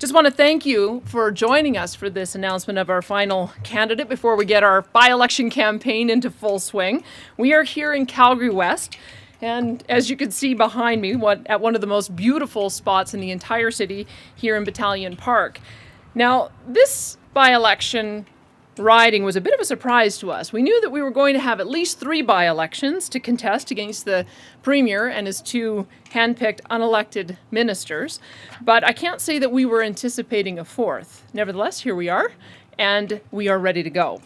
Just want to thank you for joining us for this announcement of our final candidate before we get our by-election campaign into full swing. We are here in Calgary-West, and as you can see behind me, at one of the most beautiful spots in the entire city here in Battalion Park. Now, this by-election riding was a bit of a surprise to us. We knew that we were going to have at least 3 by-elections to contest against the Premier and his 2 handpicked unelected ministers, but I can't say that we were anticipating a 4th. Nevertheless, here we are, and we are ready to go.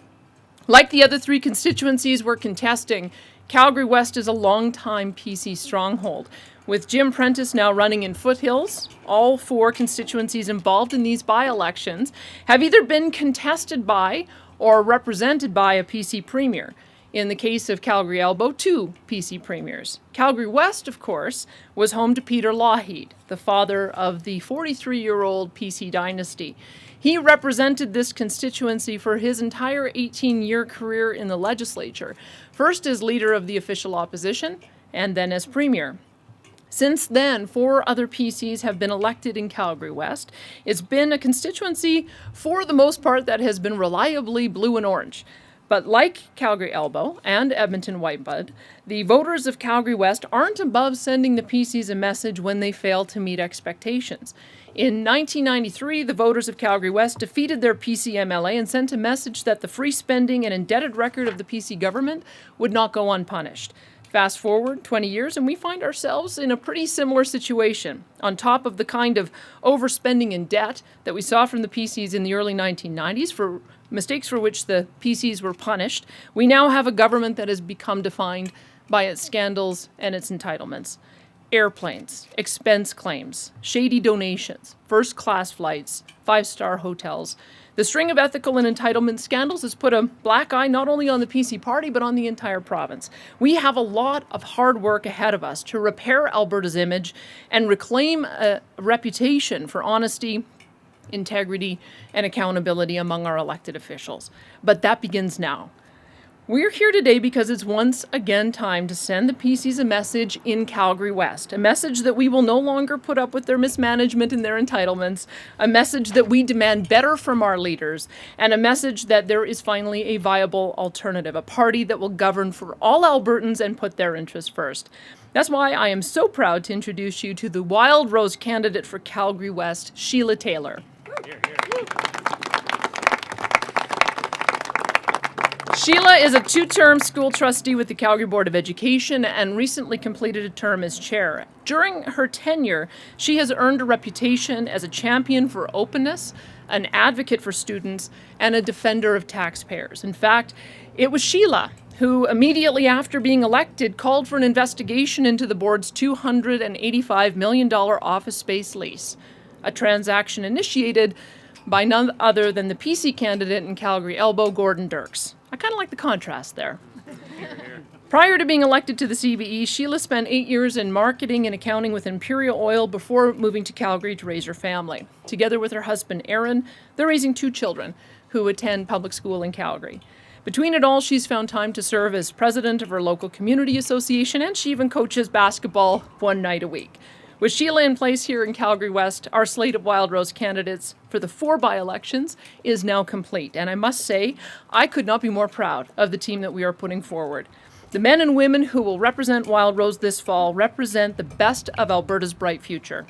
Like the other 3 constituencies we're contesting, Calgary-West is a long-time PC stronghold. With Jim Prentice now running in Foothills, all 4 constituencies involved in these by-elections have either been contested by or represented by a PC premier. In the case of Calgary-Elbow, 2 PC premiers. Calgary-West, of course, was home to Peter Lougheed, the father of the 43-year-old PC dynasty. He represented this constituency for his entire 18-year career in the legislature, first as leader of the official opposition and then as premier. Since then, 4 other PCs have been elected in Calgary-West. It's been a constituency, for the most part, that has been reliably blue and orange. But like Calgary-Elbow and Edmonton-Whitebud, the voters of Calgary-West aren't above sending the PCs a message when they fail to meet expectations. In 1993, the voters of Calgary-West defeated their PC MLA and sent a message that the free spending and indebted record of the PC government would not go unpunished. Fast forward 20 years and we find ourselves in a pretty similar situation. On top of the kind of overspending and debt that we saw from the PCs in the early 1990s for mistakes for which the PCs were punished, we now have a government that has become defined by its scandals and its entitlements. Airplanes, expense claims, shady donations, first-class flights, 5-star hotels. The string of ethical and entitlement scandals has put a black eye not only on the PC party, but on the entire province. We have a lot of hard work ahead of us to repair Alberta's image and reclaim a reputation for honesty, integrity, and accountability among our elected officials. But that begins now. We're here today because it's once again time to send the PCs a message in Calgary-West, a message that we will no longer put up with their mismanagement and their entitlements, a message that we demand better from our leaders, and a message that there is finally a viable alternative, a party that will govern for all Albertans and put their interests first. That's why I am so proud to introduce you to the Wildrose candidate for Calgary-West, Sheila Taylor. Here, here. Sheila is a 2-term school trustee with the Calgary Board of Education and recently completed a term as chair. During her tenure, she has earned a reputation as a champion for openness, an advocate for students, and a defender of taxpayers. In fact, it was Sheila who, immediately after being elected, called for an investigation into the board's $285 million office space lease, a transaction initiated by none other than the PC candidate in Calgary-Elbow, Gordon Dirks. I kind of like the contrast there. Prior to being elected to the CBE, Sheila spent 8 years in marketing and accounting with Imperial Oil before moving to Calgary to raise her family. Together with her husband, Aaron, they're raising 2 children who attend public school in Calgary. Between it all, she's found time to serve as president of her local community association, and she even coaches basketball 1 night a week. With Sheila in place here in Calgary-West, our slate of Wildrose candidates for the 4 by-elections is now complete. And I must say, I could not be more proud of the team that we are putting forward. The men and women who will represent Wildrose this fall represent the best of Alberta's bright future.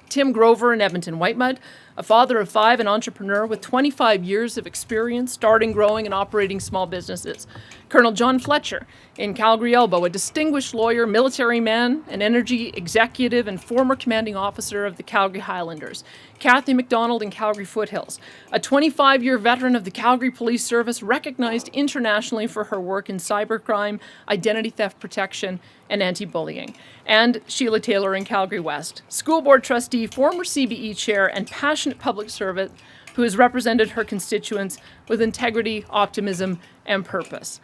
Tim Grover in Edmonton-Whitebud, a father of 5 and entrepreneur with 25 years of experience starting, growing, and operating small businesses. Colonel John Fletcher in Calgary-Elbow, a distinguished lawyer, military man, an energy executive, and former commanding officer of the Calgary Highlanders. Kathy McDonald in Calgary Foothills, a 25-year veteran of the Calgary Police Service, recognized internationally for her work in cybercrime, identity theft protection, and anti-bullying. And Sheila Taylor in Calgary-West, school board trustee, former CBE chair, and passionate public servant who has represented her constituents with integrity, optimism, and purpose.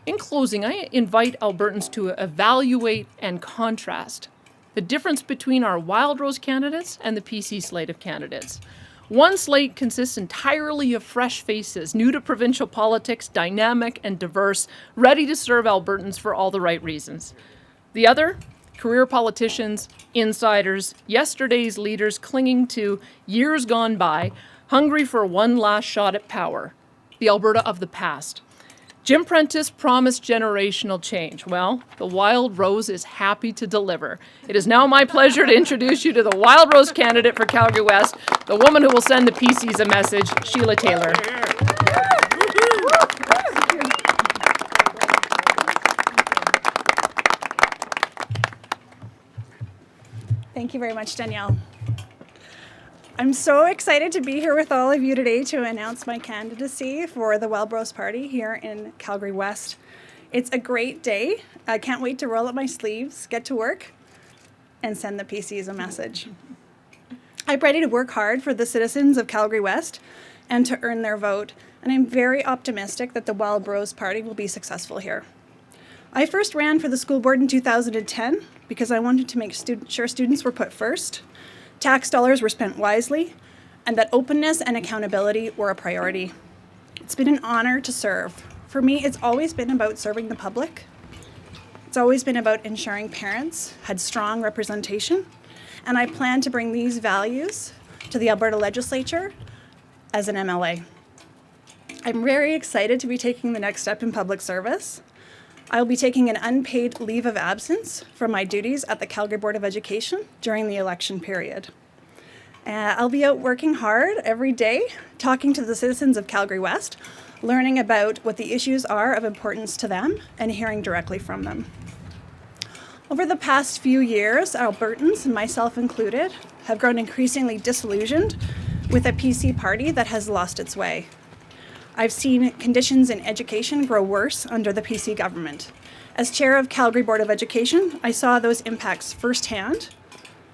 In closing, I invite Albertans to evaluate and contrast the difference between our Wildrose candidates and the PC slate of candidates. One slate consists entirely of fresh faces, new to provincial politics, dynamic and diverse, ready to serve Albertans for all the right reasons. The other Career politicians, insiders, yesterday's leaders clinging to years gone by, hungry for one last shot at power. The Alberta of the past. Jim Prentice promised generational change. Well, the Wildrose is happy to deliver. It is now my pleasure to introduce you to the Wildrose candidate for Calgary-West, the woman who will send the PCs a message, Sheila Taylor. Thank you very much, Danielle. I'm so excited to be here with all of you today to announce my candidacy for the Wildrose Party here in Calgary-West. It's a great day. I can't wait to roll up my sleeves, get to work, and send the PCs a message. I'm ready to work hard for the citizens of Calgary-West and to earn their vote, and I'm very optimistic that the Wildrose Party will be successful here. I first ran for the school board in 2010 because I wanted to make sure students were put first, tax dollars were spent wisely, and that openness and accountability were a priority. It's been an honor to serve. For me, it's always been about serving the public. It's always been about ensuring parents had strong representation, and I plan to bring these values to the Alberta Legislature as an MLA. I'm very excited to be taking the next step in public service. I will be taking an unpaid leave of absence from my duties at the Calgary Board of Education during the election period. I'll be out working hard every day, talking to the citizens of Calgary-West, learning about what the issues are of importance to them, and hearing directly from them. Over the past few years, Albertans, and myself included, have grown increasingly disillusioned with a PC party that has lost its way. I've seen conditions in education grow worse under the PC government. As chair of Calgary Board of Education, I saw those impacts firsthand,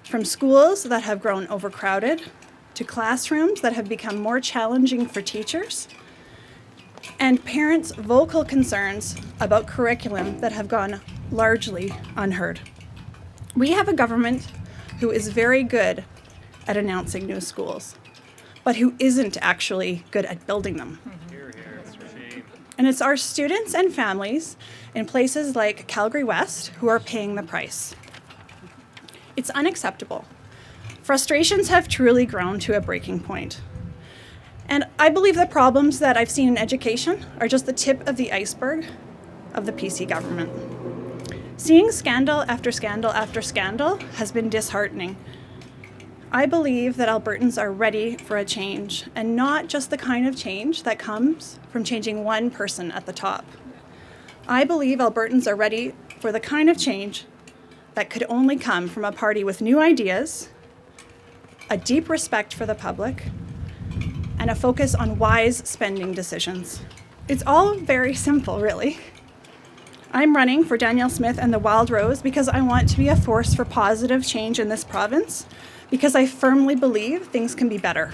from schools that have grown overcrowded, to classrooms that have become more challenging for teachers, and parents' vocal concerns about curriculum that have gone largely unheard. We have a government who is very good at announcing new schools, but who isn't actually good at building them. And it's our students and families in places like Calgary-West who are paying the price. It's unacceptable. Frustrations have truly grown to a breaking point. And I believe the problems that I've seen in education are just the tip of the iceberg of the PC government. Seeing scandal after scandal after scandal has been disheartening. I believe that Albertans are ready for a change, and not just the kind of change that comes from changing one person at the top. I believe Albertans are ready for the kind of change that could only come from a party with new ideas, a deep respect for the public, and a focus on wise spending decisions. It's all very simple, really. I'm running for Danielle Smith and the Wildrose because I want to be a force for positive change in this province, because I firmly believe things can be better.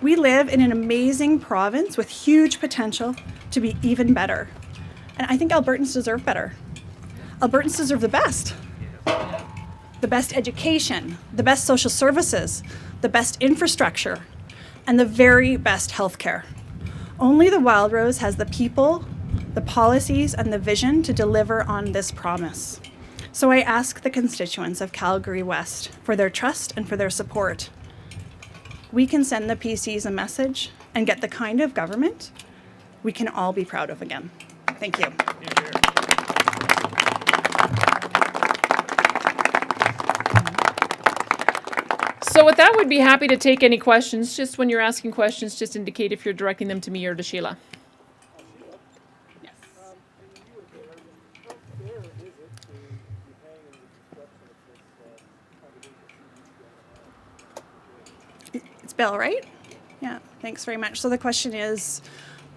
We live in an amazing province with huge potential to be even better. And I think Albertans deserve better. Albertans deserve the best. The best education, the best social services, the best infrastructure, and the very best healthcare. Only the Wildrose has the people, the policies, and the vision to deliver on this promise. So I ask the constituents of Calgary-West for their trust and for their support. We can send the PCs a message and get the kind of government we can all be proud of again. Thank you. So with that, we'd be happy to take any questions. Just when you're asking questions, just indicate if you're directing them to me or to Sheila. Bill, right? Yeah, thanks very much. So the question is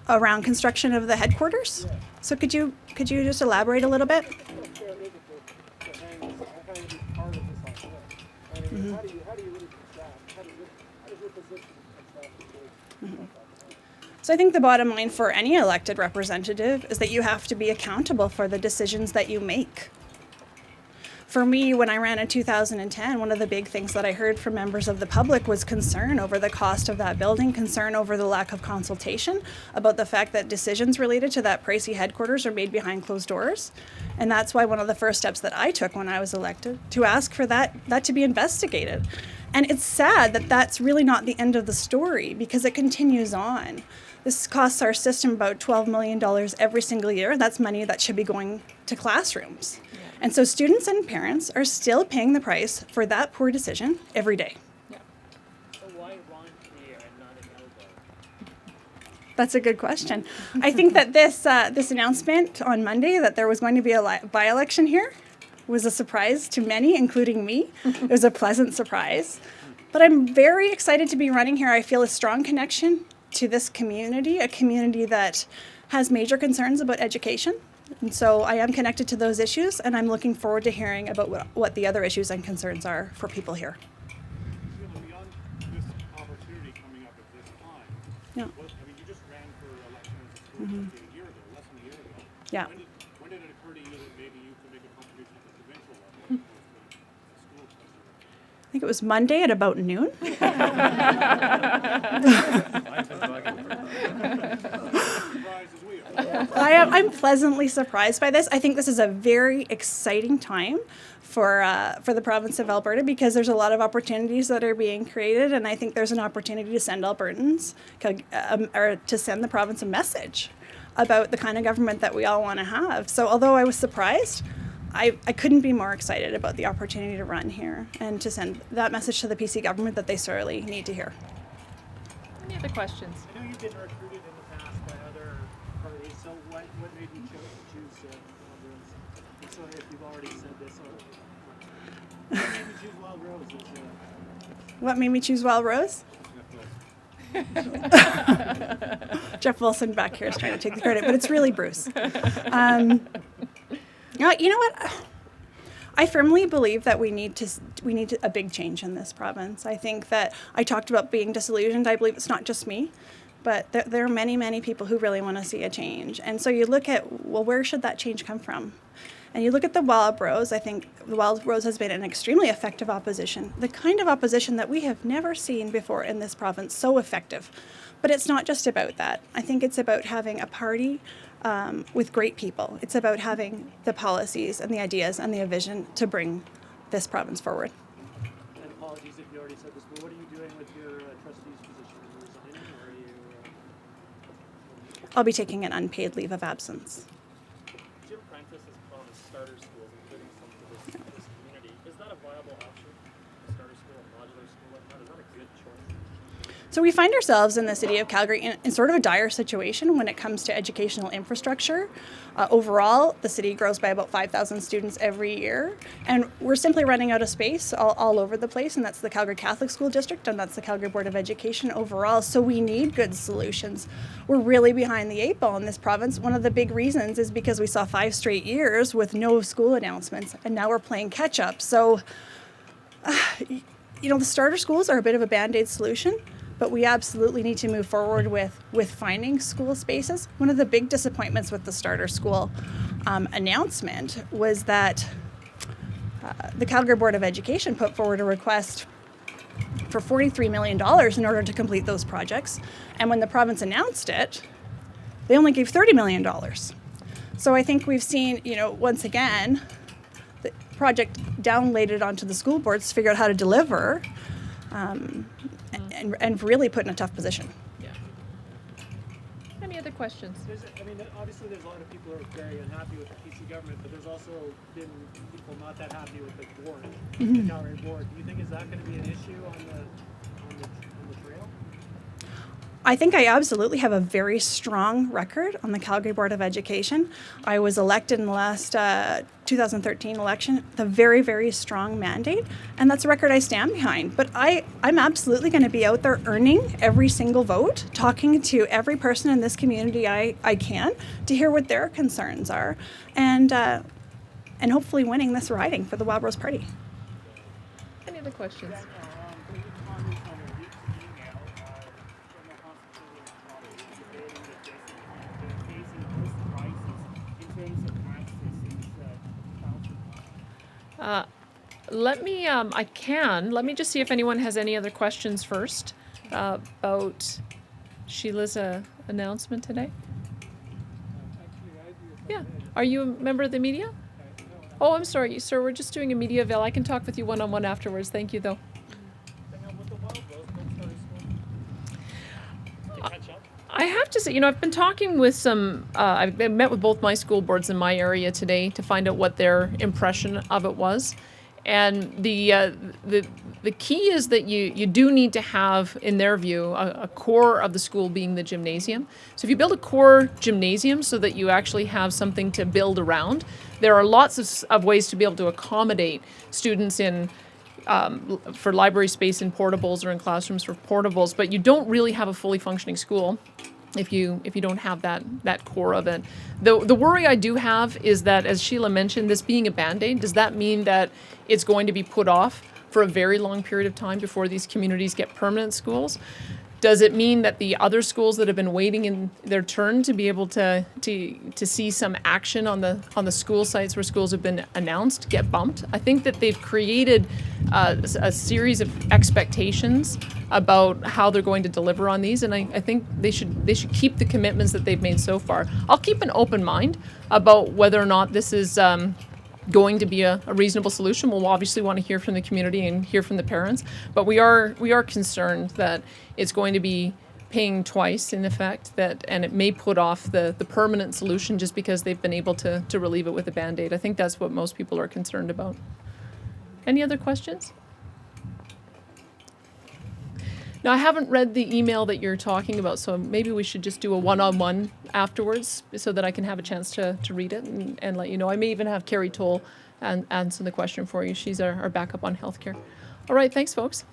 around construction of the headquarters. Yeah. So could you just elaborate a little bit? Mm-hmm. Mm-hmm. So I think the bottom line for any elected representative is that you have to be accountable for the decisions that you make. For me, when I ran in 2010, one of the big things that I heard from members of the public was concern over the cost of that building, concern over the lack of consultation, about the fact that decisions related to that pricey headquarters are made behind closed doors. And that's why one of the first steps that I took when I was elected to ask for that to be investigated. And it's sad that that's really not the end of the story, because it continues on. This costs our system about $12 million every single year. That's money that should be going to classrooms. Yeah. And so students and parents are still paying the price for that poor decision every day. Yeah. So why Ron here and not an elbow? That's a good question. I think that this announcement on Monday that there was going to be a by-election here was a surprise to many, including me. It was a pleasant surprise. But I'm very excited to be running here. I feel a strong connection to this community, a community that has major concerns about education. And so I am connected to those issues, and I'm looking forward to hearing about what the other issues and concerns are for people here. Beyond this opportunity coming up at this time, Yeah. you just ran for election as a school trustee a year ago, less than a year ago. Yeah. When did it occur to you that maybe you could make a contribution at the provincial level as opposed to the school trustee? I think it was Monday at about noon. Surprised as we are. I'm pleasantly surprised by this. I think this is a very exciting time for the province of Alberta, because there's a lot of opportunities that are being created, and I think there's an opportunity to send Albertans, or to send the province a message about the kind of government that we all want to have. So although I was surprised, I couldn't be more excited about the opportunity to run here and to send that message to the PC government that they sorely need to hear. Any other questions? I know you've been recruited in the past by other parties, so what made you choose Wildrose? So if you've already said this, or what made you choose Wildrose? What made me choose Wildrose? Jeff Wilson back here is trying to take the credit, but it's really Bruce. You know what? I firmly believe that we need a big change in this province. I think that I talked about being disillusioned. I believe it's not just me, but there are many, many people who really want to see a change. And so you look at, well, where should that change come from? And you look at the Wildrose. I think the Wildrose has been an extremely effective opposition, the kind of opposition that we have never seen before in this province, so effective. But it's not just about that. I think it's about having a party with great people. It's about having the policies and the ideas and the vision to bring this province forward. And apologies if you already said this, but what are you doing with your trustee's position? Are you resigning, or are you... I'll be taking an unpaid leave of absence. Jim Prentice has promised starter schools, including some for this community. Is that a viable option? A starter school, a modular school like that? Is that a good choice? So we find ourselves in the city of Calgary in sort of a dire situation when it comes to educational infrastructure. Overall, the city grows by about 5,000 students every year, and we're simply running out of space all over the place, and that's the Calgary Catholic School District, and that's the Calgary Board of Education overall, so we need good solutions. We're really behind the eight ball in this province. One of the big reasons is because we saw 5 straight years with no school announcements, and now we're playing catch up. So, the starter schools are a bit of a Band-Aid solution, but we absolutely need to move forward with finding school spaces. One of the big disappointments with the starter school announcement was that the Calgary Board of Education put forward a request for $43 million in order to complete those projects. And when the province announced it, they only gave $30 million. So I think we've seen, once again, the project downloaded onto the school boards to figure out how to deliver, and really put in a tough position. Yeah. Any other questions? Obviously there's a lot of people who are very unhappy with the PC government, but there's also been people not that happy with the board, the Calgary board. Do you think is that going to be an issue on the trail? I think I absolutely have a very strong record on the Calgary Board of Education. I was elected in the last 2013 election with a very, very strong mandate, and that's a record I stand behind. But I'm absolutely going to be out there earning every single vote, talking to every person in this community I can to hear what their concerns are, and hopefully winning this riding for the Wildrose Party. Any other questions? Let me just see if anyone has any other questions first about Sheila's announcement today. Yeah. Are you a member of the media? Oh, I'm sorry, sir. We're just doing a media avail. I can talk with you one-on-one afterwards. Thank you, though. With the Wildrose, don't start school. Did you catch up? I have to say, I've been talking with I've met with both my school boards in my area today to find out what their impression of it was. And the key is that you do need to have, in their view, a core of the school being the gymnasium. So if you build a core gymnasium so that you actually have something to build around, there are lots of ways to be able to accommodate students in for library space in portables or in classrooms for portables, but you don't really have a fully functioning school if you don't have that core of it. The worry I do have is that, as Sheila mentioned, this being a Band-Aid, does that mean that it's going to be put off for a very long period of time before these communities get permanent schools? Does it mean that the other schools that have been waiting in their turn to be able to see some action on the school sites where schools have been announced get bumped? I think that they've created a series of expectations about how they're going to deliver on these, and I think they should keep the commitments that they've made so far. I'll keep an open mind about whether or not this is going to be a reasonable solution. We'll obviously want to hear from the community and hear from the parents, but we are concerned that it's going to be paying twice in effect, and it may put off the permanent solution just because they've been able to relieve it with a Band-Aid. I think that's what most people are concerned about. Any other questions? Now, I haven't read the email that you're talking about, so maybe we should just do a one-on-one afterwards so that I can have a chance to read it and let you know. I may even have Carrie Toll answer the question for you. She's our backup on healthcare. All right, thanks, folks.